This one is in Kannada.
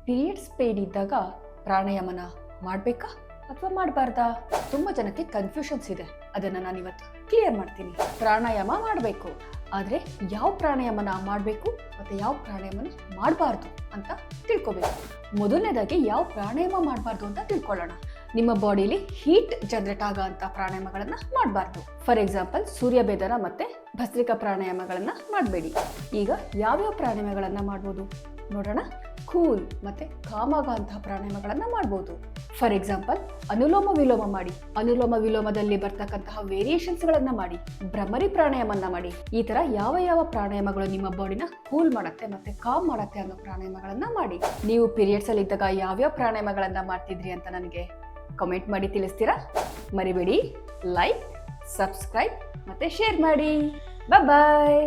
ಪೀರಿಯಡ್ಸ್ ಪೇನ್ ಇದ್ದಾಗ ಪ್ರಾಣಾಯಾಮನ ಮಾಡಬೇಕಾ ಅಥವಾ ಮಾಡಬಾರ್ದಾ? ತುಂಬ ಜನಕ್ಕೆ ಕನ್ಫ್ಯೂಷನ್ಸ್ ಇದೆ. ಅದನ್ನು ನಾನು ಇವತ್ತು ಕ್ಲಿಯರ್ ಮಾಡ್ತೀನಿ. ಪ್ರಾಣಾಯಾಮ ಮಾಡಬೇಕು, ಆದರೆ ಯಾವ ಪ್ರಾಣಾಯಾಮನ ಮಾಡಬೇಕು ಮತ್ತು ಯಾವ ಪ್ರಾಣಾಯಾಮನ ಮಾಡಬಾರ್ದು ಅಂತ ತಿಳ್ಕೊಬೇಕು. ಮೊದಲನೇದಾಗಿ ಯಾವ ಪ್ರಾಣಾಯಾಮ ಮಾಡಬಾರ್ದು ಅಂತ ತಿಳ್ಕೊಳ್ಳೋಣ. ನಿಮ್ಮ ಬಾಡಿಲಿ ಹೀಟ್ ಜನರೇಟ್ ಆಗೋ ಅಂಥ ಪ್ರಾಣಾಯಾಮಗಳನ್ನು ಮಾಡಬಾರ್ದು. ಫಾರ್ ಎಕ್ಸಾಂಪಲ್ ಸೂರ್ಯಭೇದನ ಮತ್ತು ಭಸ್ತ್ರಿಕಾ ಪ್ರಾಣಾಯಾಮಗಳನ್ನು ಮಾಡಬೇಡಿ. ಈಗ ಯಾವ್ಯಾವ ಪ್ರಾಣಾಯಾಮಗಳನ್ನು ಮಾಡ್ಬೋದು ನೋಡೋಣ. ಕೂಲ್ ಮತ್ತು ಕಾಮಾಗ ಅಂತಹ ಪ್ರಾಣಾಯಾಮಗಳನ್ನು ಮಾಡ್ಬೋದು. ಫಾರ್ ಎಕ್ಸಾಂಪಲ್ ಅನುಲೋಮ ವಿಲೋಮ ಮಾಡಿ, ಅನುಲೋಮ ವಿಲೋಮದಲ್ಲಿ ಬರ್ತಕ್ಕಂತಹ ವೇರಿಯೇಷನ್ಸ್ಗಳನ್ನು ಮಾಡಿ, ಭ್ರಮರಿ ಪ್ರಾಣಾಯಾಮನ ಮಾಡಿ. ಈ ಥರ ಯಾವ ಯಾವ ಪ್ರಾಣಾಯಾಮಗಳು ನಿಮ್ಮ ಬಾಡಿನ ಕೂಲ್ ಮಾಡುತ್ತೆ ಮತ್ತು ಕಾಮ್ ಮಾಡುತ್ತೆ ಅನ್ನೋ ಪ್ರಾಣಾಯಾಮಗಳನ್ನು ಮಾಡಿ. ನೀವು ಪೀರಿಯಡ್ಸಲ್ಲಿ ಇದ್ದಾಗ ಯಾವ್ಯಾವ ಪ್ರಾಣಾಯಾಮಗಳನ್ನು ಮಾಡ್ತಿದ್ರಿ ಅಂತ ನನಗೆ ಕಮೆಂಟ್ ಮಾಡಿ ತಿಳಿಸ್ತೀರಾ? ಮರಿಬೇಡಿ, ಲೈಕ್, ಸಬ್ಸ್ಕ್ರೈಬ್ ಮತ್ತು ಶೇರ್ ಮಾಡಿ. ಬಾಯ್.